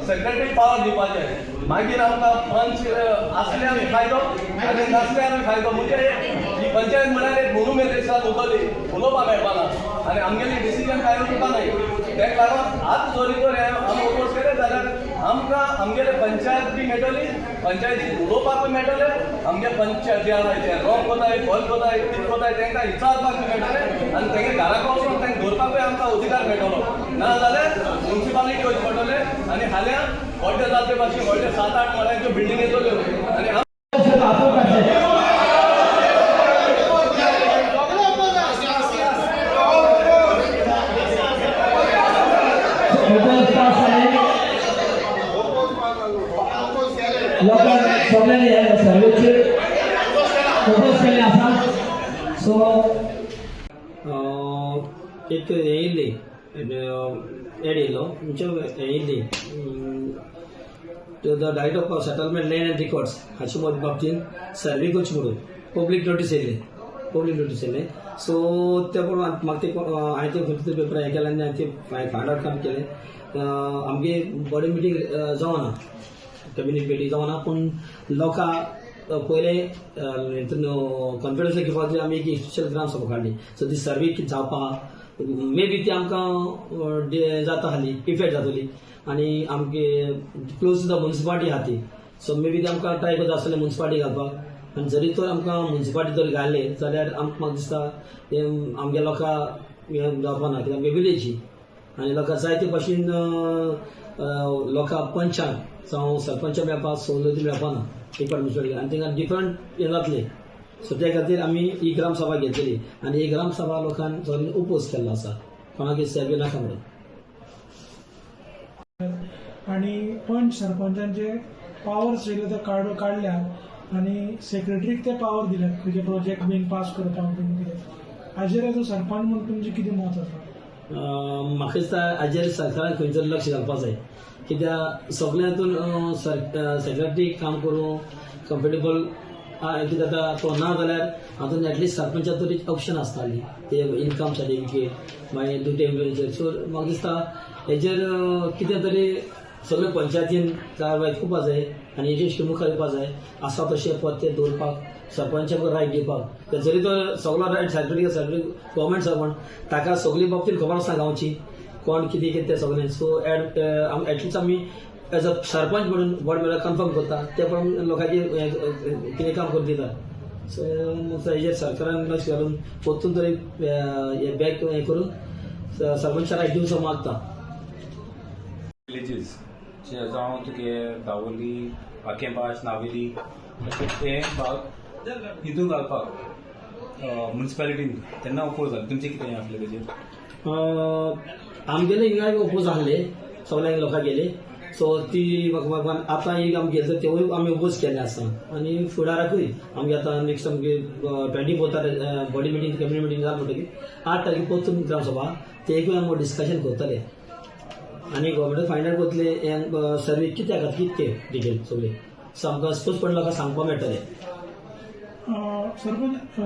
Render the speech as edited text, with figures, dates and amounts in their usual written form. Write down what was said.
secretary power दिवपाचें मागीर आमकां पंच आसले आमी फायदो आनी नासले आमी फायदो म्हणजे ही पंचायत म्हळ्यार एक मोनुमेंट एक दिसाक उरतली उलोवपाक मेळपाना आनी आमगेली डिसिजन कांय उरपा न्हय तेका लागून आतां जोरी तर आमी ओपोज केले जाल्यार आमकां आमगेले पंचायत बी मेळटली पंचायतीक उलोवपाकूय मेळटले आमगे पंचायत जे आसा ते रॉंग कोताय फॉल्ट कोताय कितें कोताय तांकां विचारपाक मेळटलें आनी तांगे घराक वचून तांकां दवरपाकूय आमकां अधिकार मेळटलो ना जाल्यार म्युन्सिपालिटी वचचें पडटलें आनी हाल्या व्हडले जाते भाशेन व्हडले 7-8 माळ्यांच्यो बिल्डींग येतल्यो आनी सगळ्यांनी सर्वेचे प्रपोज केले आसा सो एक हे येयल्ली एड येयलो तुमचे हे येयल्ली the director of settlement land and records हाचे बाबतीन सर्वे करची म्हणून पब्लीक नोटीस येयले सो ते पळोवन म्हाका ते हांवें ते खंयचे पेपर हे केले आनी हांवें ते फायंड आउट काम केलें आमगे बॉडी मिटींग जावना कॅबिनेट मिटींग जावना पूण लोकां पयले कॉन्फिडन्स घेवपाक आमी एक स्पेशल ग्राम सभा काडली सो ती सर्वे जावपा मे बी ती आमकां जाता आसली इफेक्ट जातली आनी आमगे क्लोज टू द म्युन्सिपालिटी आहा ती सो मे बी ती आमकां ट्राय करता आसतलें म्युन्सिपालिटी घालपाक आनी जरी तर आमकां म्युन्सिपालिटी जर घाले जाल्यार म्हाका दिसता आमगे लोकां जावपा ना कित्याक आमगे विलेजी आनी लोकां जायते भाशेन लोकां पंचाक जावं सरपंच मेळपाक सवलती मेळपाना एक म्युन्सिपालिटी आनी तांकां डिफरंट हे जातले सो त्या खातीर आमी ही ग्राम सभा घेतली आनी ही ग्राम सभा लोकांनी सगळ्यांनी ओपोज केल्लो आसा कोणाक सर्वे नाका म्हणून आणि पंच सरपंचांचे पावर्स जे ते काढल्या आणि सेक्रेटरीक ते पावर दिल्यात तुझे प्रोजेक्ट बीन पास करपाक बीन कितें हाजेर एज अ सरपंच म्हणून तुमचें कितें मत आसा म्हाका दिसता हाजेर सरकारान खंयतरी लक्ष घालपाक जाय कित्याक सगळे हातून सेक्रेटरी काम करूं कम्फर्टेबल कितें जाता तो ना जाल्यार हातून एटलिस्ट सरपंचा तरी ऑप्शन आसताली ते इनकम सर्टिफिकेट मागीर ड्युटी सो म्हाका दिसता हेजेर कितें तरी सगळे पंचायतीन वायकूपा जाय आनी हेजेर शिमुखार येवपा जाय आसा तशें पद ते दवरपाक सरपंचाक रायट दिवपाक जरी तो सगळो रायट सेक्रेटरी गव्हर्मेंट सर्वंट ताका सगळी बाबतींत खबर आसता गांवची कोण कितें कितें तें सगळें सो एटलिस्ट आमी एज अ सरपंच म्हणून बोर्ड मेळ्ळ्यार कन्फर्म करता ते प्रमाणे लोकांचेर कितें काम करून दिता सो हेजेर सरकारान लक्ष घालून परतून तरी हे बॅक हें करून सरपंचा रायट दिवचो मागता विलेजीस जे जावं तुगे दावोली आकेंपाश नावेली हे भाग हितून घालपाक म्युन्सिपालिटीन तेन्ना ओपोज जालें तुमचें कितें आसलें तेजेर आमगेले हिंगा ओपोज आहले सगळ्यांक लोकां गेले सो ती म्हाका आतां एक आमी गेले तेवूय आमी ओपोज केले आसा आनी फुडाराकूय आमगे आतां नेक्स्ट आमगे 24 बॉडी मिटींग कॅबिनेट मिटींग जाता म्हणटकीर 8 तारखेक परतून ग्राम सभा तेकूय आमी डिस्कशन करतले आनी गव्हर्मेंट फायंड आउट करतले हे सर्वे कित्याक कितें डिटेल सगळे सो आमकां स्पोज पण लोकांक सांगपाक मेळटलें सरपंच